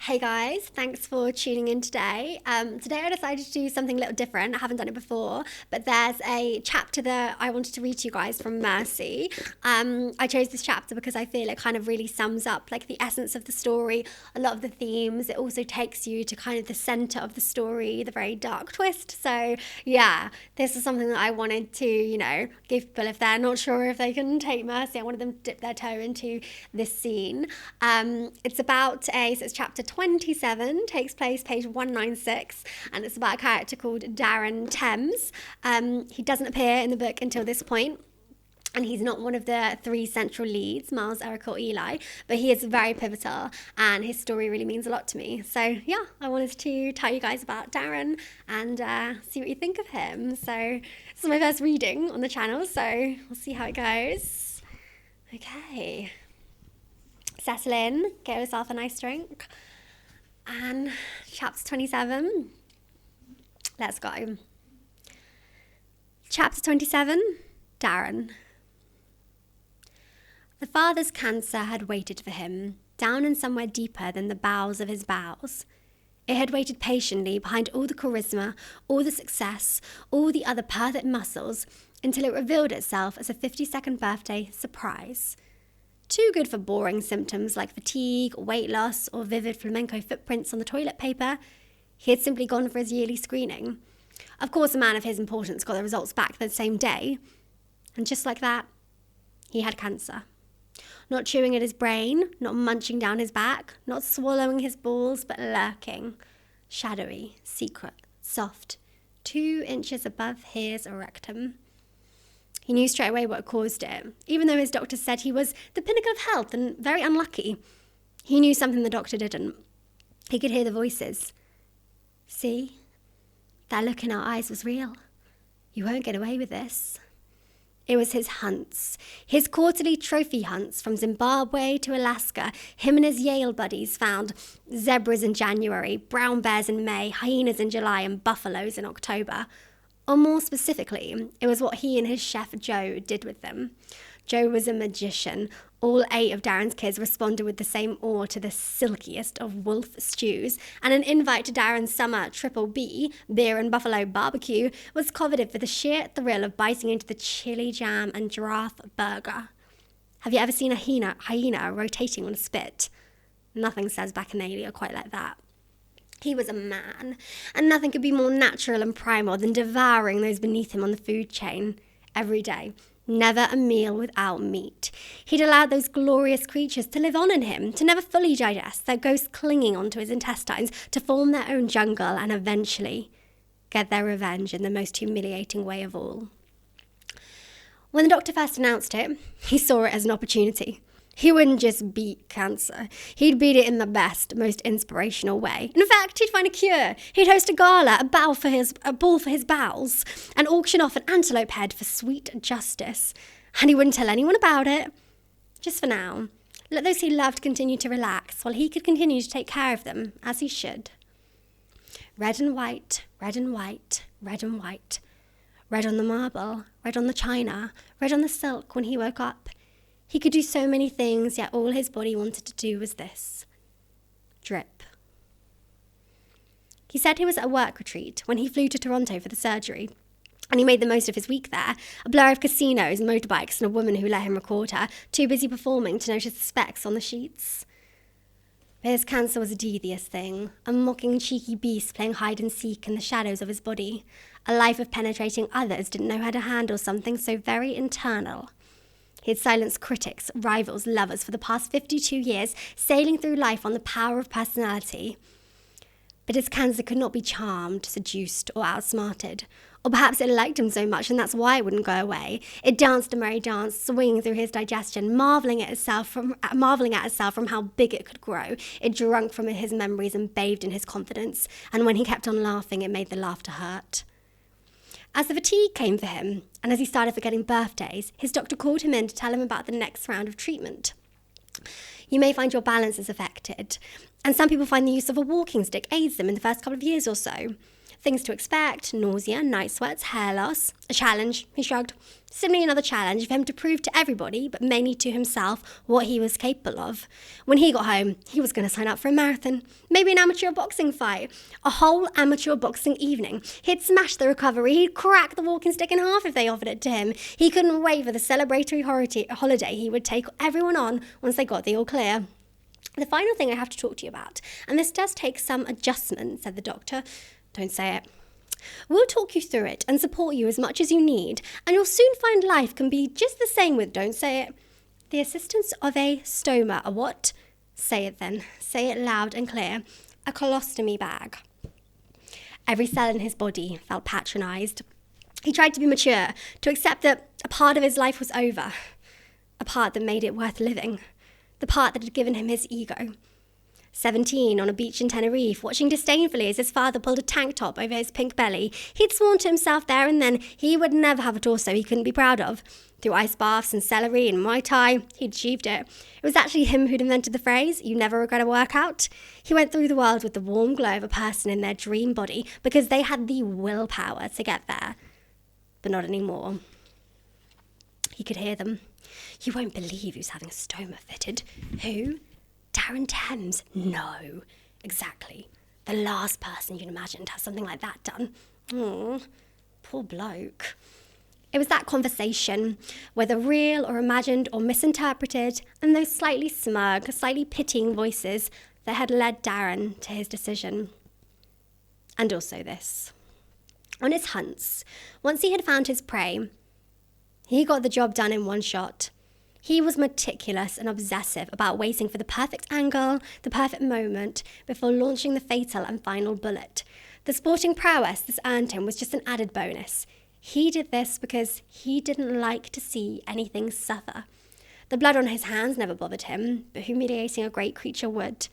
Hey guys, thanks for tuning in today. Today I decided to do something a little different. I haven't done it before, but there's a chapter that I wanted to read to you guys from Mercy. I chose this chapter because I feel it kind of really sums up like the essence of the story, a lot of the themes. It also takes you to kind of the center of the story, the very dark twist. So yeah, this is something that I wanted to, give people if they're not sure if they can take Mercy. I wanted them to dip their toe into this scene. It's it's chapter 27, takes place page 196, and it's about a character called Darren Thames. He doesn't appear in the book until this point, and he's not one of the three central leads, Miles, Eric or Eli, but he is very pivotal, and his story really means a lot to me. So yeah, I wanted to tell you guys about Darren and see what you think of him. So this is my first reading on the channel, so we'll see how it goes. Okay. Settle in, get yourself a nice drink. And chapter 27, let's go. Chapter 27, Darren. The father's cancer had waited for him, down in somewhere deeper than the bowels of his bowels. It had waited patiently behind all the charisma, all the success, all the other perfect muscles, until it revealed itself as a 52nd birthday surprise. Too good for boring symptoms like fatigue, weight loss, or vivid flamenco footprints on the toilet paper, he had simply gone for his yearly screening. Of course, a man of his importance got the results back the same day. And just like that, he had cancer. Not chewing at his brain, not munching down his back, not swallowing his balls, but lurking. Shadowy, secret, soft, 2 inches above his rectum. He knew straight away what caused it, even though his doctor said he was the pinnacle of health and very unlucky. He knew something the doctor didn't. He could hear the voices. See? That look in our eyes was real. You won't get away with this. It was his hunts, his quarterly trophy hunts from Zimbabwe to Alaska. Him and his Yale buddies found zebras in January, brown bears in May, hyenas in July, and buffaloes in October. Or more specifically, it was what he and his chef Joe did with them. Joe was a magician. All 8 of Darren's kids responded with the same awe to the silkiest of wolf stews, and an invite to Darren's summer Triple B, beer and buffalo barbecue, was coveted for the sheer thrill of biting into the chili jam and giraffe burger. Have you ever seen a hyena rotating on a spit? Nothing says bacchanalia quite like that. He was a man, and nothing could be more natural and primal than devouring those beneath him on the food chain every day. Never a meal without meat. He'd allowed those glorious creatures to live on in him, to never fully digest, their ghosts clinging onto his intestines, to form their own jungle and eventually get their revenge in the most humiliating way of all. When the doctor first announced it, he saw it as an opportunity. He wouldn't just beat cancer. He'd beat it in the best, most inspirational way. In fact, he'd find a cure. He'd host a gala, a ball for his bowels, and auction off an antelope head for sweet justice. And he wouldn't tell anyone about it. Just for now. Let those he loved continue to relax, while he could continue to take care of them, as he should. Red and white, red and white, red and white. Red on the marble, red on the china, red on the silk when he woke up. He could do so many things, yet all his body wanted to do was this. Drip. He said he was at a work retreat when he flew to Toronto for the surgery, and he made the most of his week there. A blur of casinos, motorbikes, and a woman who let him record her, too busy performing to notice the specks on the sheets. But his cancer was a devious thing, a mocking, cheeky beast playing hide and seek in the shadows of his body. A life of penetrating others didn't know how to handle something so very internal. He had silenced critics, rivals, lovers for the past 52 years, sailing through life on the power of personality. But his cancer could not be charmed, seduced, or outsmarted. Or perhaps it liked him so much, and that's why it wouldn't go away. It danced a merry dance, swinging through his digestion, marveling at itself from how big it could grow. It drank from his memories and bathed in his confidence. And when he kept on laughing, it made the laughter hurt. As the fatigue came for him, and as he started forgetting birthdays, his doctor called him in to tell him about the next round of treatment. You may find your balance is affected, and some people find the use of a walking stick aids them in the first couple of years or so. Things to expect: nausea, night sweats, hair loss. A challenge, he shrugged. Simply another challenge for him to prove to everybody, but mainly to himself, what he was capable of. When he got home, he was going to sign up for a marathon. Maybe an amateur boxing fight. A whole amateur boxing evening. He'd smash the recovery. He'd crack the walking stick in half if they offered it to him. He couldn't wait for the celebratory holiday he would take everyone on once they got the all clear. The final thing I have to talk to you about, and this does take some adjustment, said the doctor. Don't say it. We'll talk you through it and support you as much as you need, and you'll soon find life can be just the same with, don't say it, the assistance of a stoma. A what? Say it then. Say it loud and clear. A colostomy bag. Every cell in his body felt patronised. He tried to be mature, to accept that a part of his life was over, a part that made it worth living, the part that had given him his ego. 17, on a beach in Tenerife, watching disdainfully as his father pulled a tank top over his pink belly, he'd sworn to himself there and then he would never have a torso he couldn't be proud of. Through ice baths and celery and Muay Thai, he'd achieved it. It was actually him who'd invented the phrase, "You never regret a workout." He went through the world with the warm glow of a person in their dream body because they had the willpower to get there. But not anymore. He could hear them. "You won't believe who's having a stoma fitted." "Who?" "Darren Thames." "No." "Exactly. The last person you'd imagine to have something like that done." "Oh, poor bloke." It was that conversation, whether real or imagined or misinterpreted, and those slightly smug, slightly pitying voices that had led Darren to his decision. And also this. On his hunts, once he had found his prey, he got the job done in one shot. He was meticulous and obsessive about waiting for the perfect angle, the perfect moment, before launching the fatal and final bullet. The sporting prowess this earned him was just an added bonus. He did this because he didn't like to see anything suffer. The blood on his hands never bothered him, but humiliating a great creature would.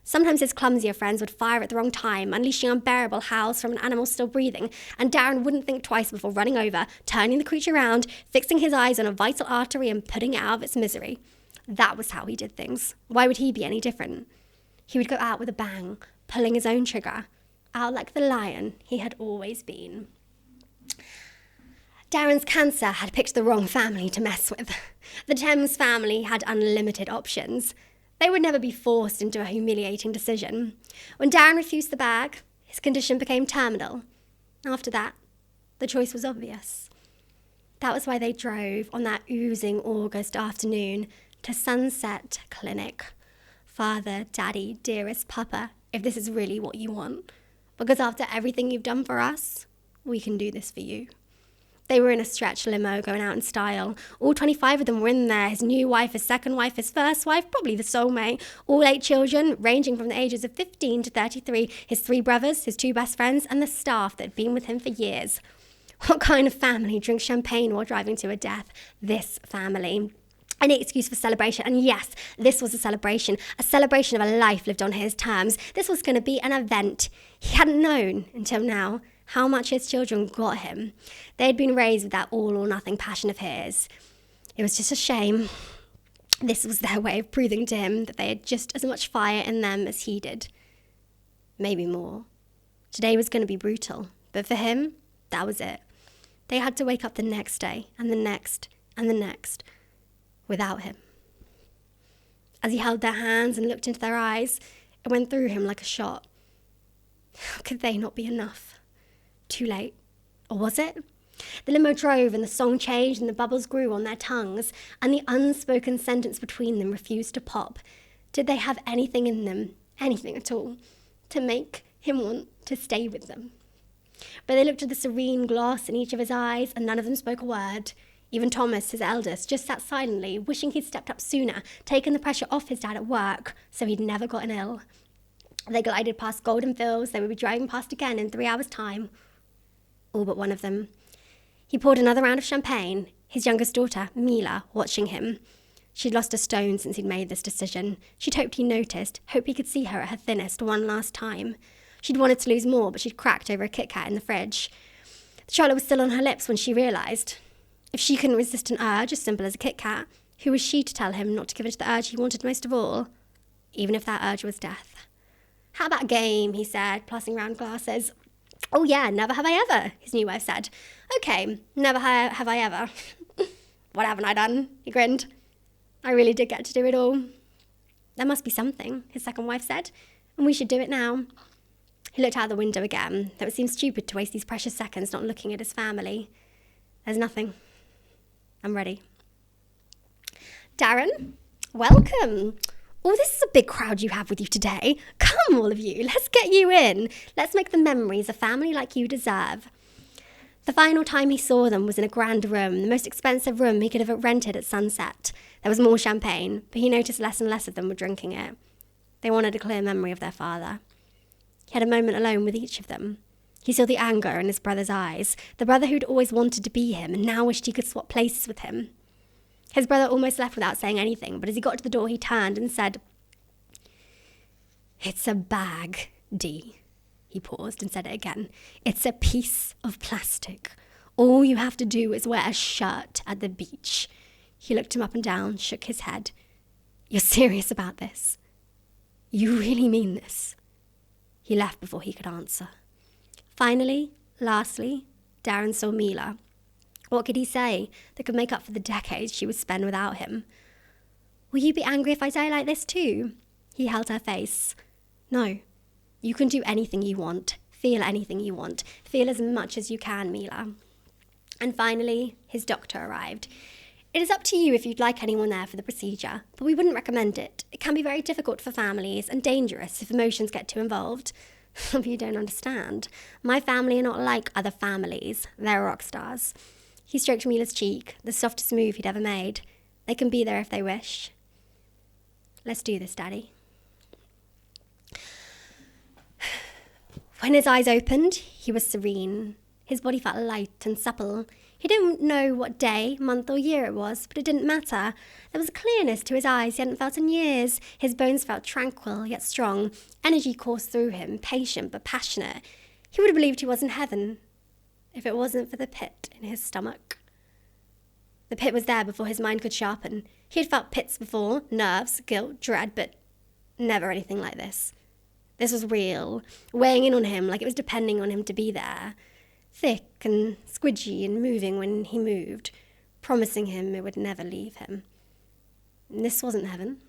Sometimes his clumsier friends would fire at the wrong time, unleashing unbearable howls from an animal still breathing, and Darren wouldn't think twice before running over, turning the creature around, fixing his eyes on a vital artery and putting it out of its misery. That was how he did things. Why would he be any different? He would go out with a bang, pulling his own trigger, out like the lion he had always been. Darren's cancer had picked the wrong family to mess with. The Thames family had unlimited options. They would never be forced into a humiliating decision. When Darren refused the bag, his condition became terminal. After that, the choice was obvious. That was why they drove on that oozing August afternoon to Sunset Clinic. "Father, Daddy, dearest Papa, if this is really what you want, because after everything you've done for us, we can do this for you." They were in a stretch limo going out in style. All 25 of them were in there. His new wife, his second wife, his first wife, probably the soulmate. All 8 children, ranging from the ages of 15 to 33. His 3 brothers, his 2 best friends, and the staff that had been with him for years. What kind of family drinks champagne while driving to a death? This family. Any excuse for celebration. And yes, this was a celebration of a life lived on his terms. This was going to be an event. He hadn't known until now how much his children got him. They had been raised with that all or nothing passion of his. It was just a shame. This was their way of proving to him that they had just as much fire in them as he did. Maybe more. Today was going to be brutal, but for him, that was it. They had to wake up the next day, and the next, and the next, without him. As he held their hands and looked into their eyes, it went through him like a shot. How could they not be enough? Too late. Or was it? The limo drove and the song changed and the bubbles grew on their tongues and the unspoken sentence between them refused to pop. Did they have anything in them, anything at all, to make him want to stay with them? But they looked at the serene gloss in each of his eyes and none of them spoke a word. Even Thomas, his eldest, just sat silently, wishing he'd stepped up sooner, taken the pressure off his dad at work so he'd never gotten ill. They glided past golden fields they would be driving past again in 3 hours' time. All but one of them. He poured another round of champagne, his youngest daughter, Mila, watching him. She'd lost a stone since he'd made this decision. She'd hoped he noticed, hoped he could see her at her thinnest one last time. She'd wanted to lose more, but she'd cracked over a Kit Kat in the fridge. The chocolate was still on her lips when she realised. If she couldn't resist an urge as simple as a Kit Kat, who was she to tell him not to give in to the urge he wanted most of all? Even if that urge was death. "How about a game?" he said, passing round glasses. "Oh yeah, never have I ever," his new wife said. "Okay, never have I ever." "What haven't I done?" he grinned. "I really did get to do it all." "There must be something," his second wife said, "and we should do it now." He looked out the window again. It would seem stupid to waste these precious seconds not looking at his family. "There's nothing. I'm ready." "Darren, welcome. Oh, this is a big crowd you have with you today. Come, all of you, let's get you in. Let's make the memories a family like you deserve." The final time he saw them was in a grand room, the most expensive room he could have rented at sunset. There was more champagne, but he noticed less and less of them were drinking it. They wanted a clear memory of their father. He had a moment alone with each of them. He saw the anger in his brother's eyes, the brother who'd always wanted to be him and now wished he could swap places with him. His brother almost left without saying anything, but as he got to the door, he turned and said, "It's a bag, Dee." He paused and said it again. "It's a piece of plastic. All you have to do is wear a shirt at the beach." He looked him up and down, shook his head. "You're serious about this? You really mean this?" He left before he could answer. Finally, lastly, Darren saw Mila. What could he say that could make up for the decades she would spend without him? "Will you be angry if I die like this too?" He held her face. "No. You can do anything you want. Feel anything you want. Feel as much as you can, Mila." And finally, his doctor arrived. "It is up to you if you'd like anyone there for the procedure, but we wouldn't recommend it. It can be very difficult for families and dangerous if emotions get too involved." "But you don't understand. My family are not like other families. They're rock stars." He stroked Mila's cheek, the softest move he'd ever made. "They can be there if they wish. Let's do this, Daddy." When his eyes opened, he was serene. His body felt light and supple. He didn't know what day, month or year it was, but it didn't matter. There was a clearness to his eyes he hadn't felt in years. His bones felt tranquil, yet strong. Energy coursed through him, patient but passionate. He would have believed he was in heaven, if it wasn't for the pit in his stomach. The pit was there before his mind could sharpen. He had felt pits before, nerves, guilt, dread, but never anything like this. This was real, weighing in on him like it was depending on him to be there. Thick and squidgy and moving when he moved, promising him it would never leave him. This wasn't heaven.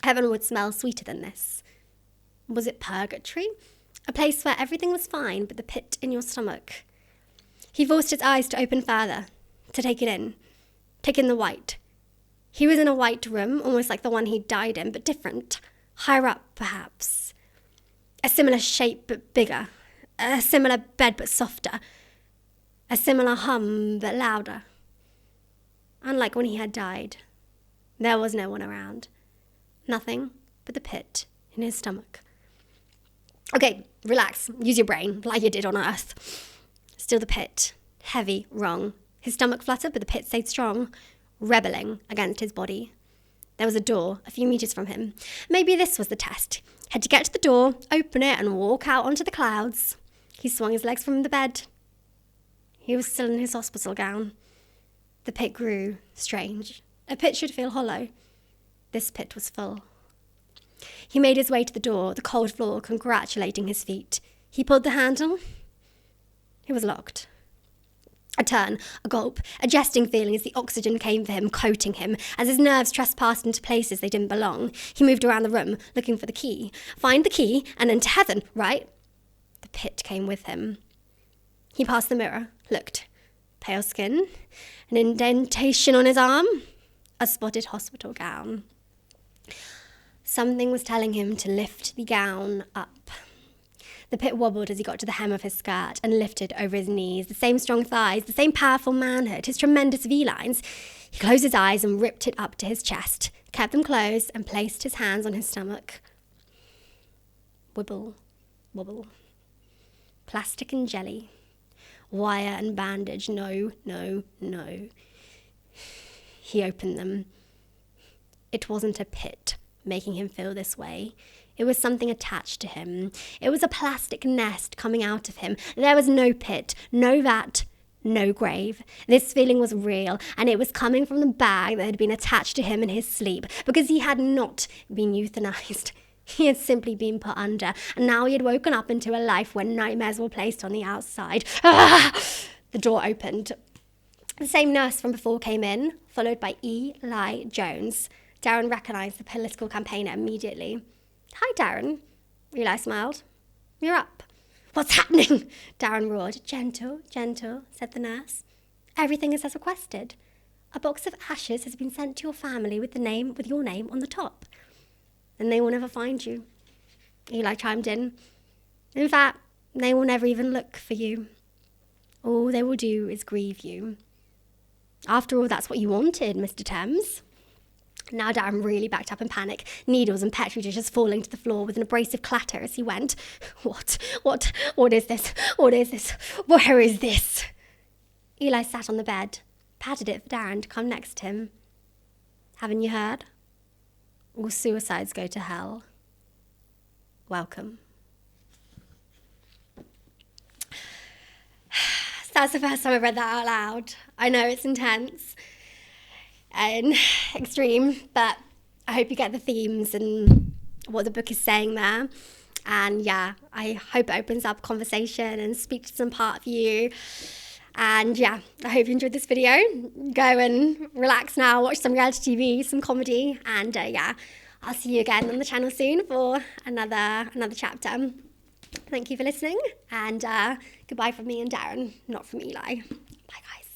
Heaven would smell sweeter than this. Was it purgatory? A place where everything was fine but the pit in your stomach. He forced his eyes to open further, to take it in. Take in the white. He was in a white room, almost like the one he died in, but different. Higher up, perhaps. A similar shape, but bigger. A similar bed, but softer. A similar hum, but louder. Unlike when he had died, there was no one around. Nothing but the pit in his stomach. Okay, relax. Use your brain, like you did on Earth. Still the pit. Heavy, wrong. His stomach fluttered, but the pit stayed strong, rebelling against his body. There was a door a few meters from him. Maybe this was the test. Had to get to the door, open it, and walk out onto the clouds. He swung his legs from the bed. He was still in his hospital gown. The pit grew strange. A pit should feel hollow. This pit was full. He made his way to the door, the cold floor congratulating his feet. He pulled the handle. It was locked. A turn, a gulp, a jesting feeling as the oxygen came for him, coating him, as his nerves trespassed into places they didn't belong. He moved around the room, looking for the key. Find the key, and then to heaven, right? The pit came with him. He passed the mirror, looked. Pale skin, an indentation on his arm, a spotted hospital gown. Something was telling him to lift the gown up. The pit wobbled as he got to the hem of his skirt and lifted over his knees, the same strong thighs, the same powerful manhood, his tremendous V-lines. He closed his eyes and ripped it up to his chest, kept them closed and placed his hands on his stomach. Wibble, wobble. Plastic and jelly. Wire and bandage. No, no, no. He opened them. It wasn't a pit making him feel this way. It was something attached to him. It was a plastic nest coming out of him. There was no pit, no vat, no grave. This feeling was real, and it was coming from the bag that had been attached to him in his sleep, because he had not been euthanized. He had simply been put under, and now he had woken up into a life where nightmares were placed on the outside. Ah! The door opened. The same nurse from before came in, followed by Eli Jones. Darren recognised the political campaigner immediately. "Hi, Darren." Eli smiled. "You're up." "What's happening?" Darren roared. Gentle, gentle," said the nurse. "Everything is as requested. A box of ashes has been sent to your family with your name on the top. Then they will never find you." Eli chimed in. "In fact, they will never even look for you. All they will do is grieve you. After all, that's what you wanted, Mr. Thames." Now Darren really backed up in panic, needles and petri dishes falling to the floor with an abrasive clatter as he went. What is this? What is this? Where is this?" Eli sat on the bed, patted it for Darren to come next to him. "Haven't you heard? All suicides go to hell. Welcome." That's the first time I've read that out loud. I know it's intense and extreme, but I hope you get the themes and what the book is saying there. And yeah, I hope it opens up conversation and speaks to some part of you. And yeah, I hope you enjoyed this video. Go and relax now, watch some reality TV, some comedy, and yeah, I'll see you again on the channel soon for another chapter. Thank you for listening, and goodbye from me and Darren, not from Eli. Bye, guys.